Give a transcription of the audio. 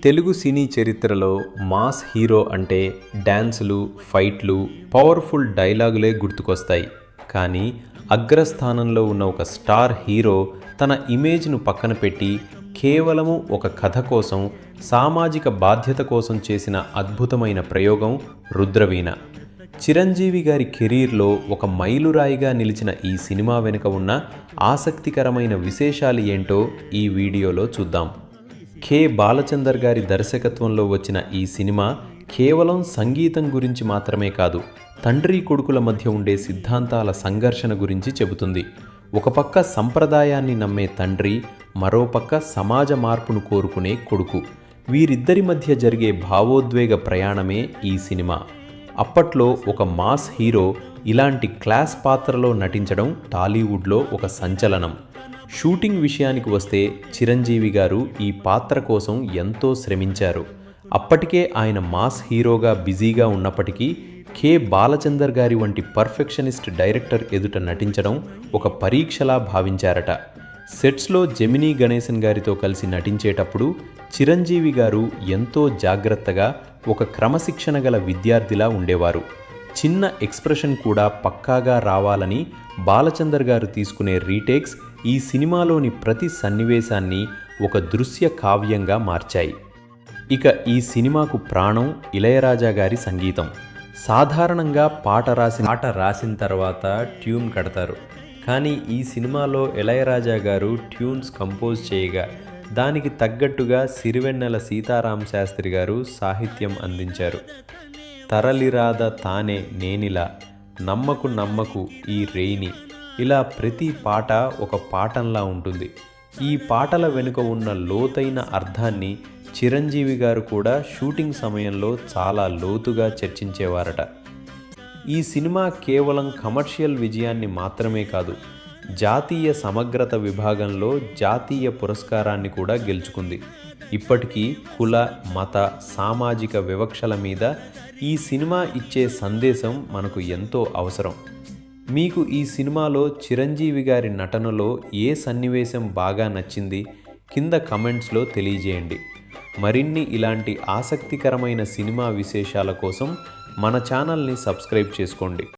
తెలుగు సినీ చరిత్రలో mass hero అంటే డ్యాన్సులు, ఫైట్లు, పవర్ఫుల్ డైలాగులే గుర్తుకొస్తాయి. కానీ అగ్రస్థానంలో ఉన్న ఒక స్టార్ హీరో తన ఇమేజ్ను పక్కన పెట్టి కేవలము ఒక కథ కోసం, సామాజిక బాధ్యత కోసం చేసిన అద్భుతమైన ప్రయోగం రుద్రవీణ. చిరంజీవి గారి కెరీర్లో ఒక మైలురాయిగా నిలిచిన ఈ సినిమా వెనుక ఉన్న ఆసక్తికరమైన విశేషాలు ఏంటో ఈ వీడియోలో చూద్దాం. కె. బాలచందర్ గారి దర్శకత్వంలో వచ్చిన ఈ సినిమా కేవలం సంగీతం గురించి మాత్రమే కాదు, తండ్రి కొడుకుల మధ్య ఉండే సిద్ధాంతాల సంఘర్షణ గురించి చెబుతుంది. ఒక పక్క సంప్రదాయాన్ని నమ్మే తండ్రి, మరోపక్క సమాజ మార్పును కోరుకునే కొడుకు, వీరిద్దరి మధ్య జరిగే భావోద్వేగ ప్రయాణమే ఈ సినిమా. అప్పట్లో ఒక మాస్ హీరో ఇలాంటి క్లాస్ పాత్రలో నటించడం టాలీవుడ్లో ఒక సంచలనం. షూటింగ్ విషయానికి వస్తే చిరంజీవి గారు ఈ పాత్ర కోసం ఎంతో శ్రమించారు. అప్పటికే ఆయన మాస్ హీరోగా బిజీగా ఉన్నప్పటికీ కె. బాలచందర్ గారి వంటి పర్ఫెక్షనిస్ట్ డైరెక్టర్ ఎదుట నటించడం ఒక పరీక్షలా భావించారట. సెట్స్లో జెమినీ గణేశన్ గారితో కలిసి నటించేటప్పుడు చిరంజీవి గారు ఎంతో జాగ్రత్తగా, ఒక క్రమశిక్షణ గల విద్యార్థిలా ఉండేవారు. చిన్న ఎక్స్ప్రెషన్ కూడా పక్కాగా రావాలని బాలచందర్ గారు తీసుకునే రీటేక్స్ ఈ సినిమాలోని ప్రతి సన్నివేశాన్ని ఒక దృశ్య కావ్యంగా మార్చాయి. ఇక ఈ సినిమాకు ప్రాణం ఇళయరాజా గారి సంగీతం. సాధారణంగా పాట రాసిన తర్వాత ట్యూన్ కడతారు. కానీ ఈ సినిమాలో ఇళయరాజా గారు ట్యూన్స్ కంపోజ్ చేయగా దానికి తగ్గట్టుగా సిరివెన్నెల సీతారామ శాస్త్రి గారు సాహిత్యం అందించారు. తరలిరాద తానే నేనిలా, నమ్మకు ఈ రేయిని, ఇలా ప్రతి పాట ఒక పాఠంలా ఉంటుంది. ఈ పాటల వెనుక ఉన్న లోతైన అర్థాన్ని చిరంజీవి గారు కూడా షూటింగ్ సమయంలో చాలా లోతుగా చర్చించేవారట. ఈ సినిమా కేవలం కమర్షియల్ విజయాన్ని మాత్రమే కాదు, జాతీయ సమగ్రత విభాగంలో జాతీయ పురస్కారాన్ని కూడా గెలుచుకుంది. ఇప్పటికీ కుల, మత, సామాజిక వివక్షల మీద ఈ సినిమా ఇచ్చే సందేశం మనకు ఎంతో అవసరం. మీకు ఈ సినిమాలో చిరంజీవి గారి నటనలో ఏ సన్నివేశం బాగా నచ్చింది కింద కమెంట్స్లో తెలియజేయండి. మరిన్ని ఇలాంటి ఆసక్తికరమైన సినిమా విశేషాల కోసం మన ఛానల్ని సబ్స్క్రైబ్ చేసుకోండి.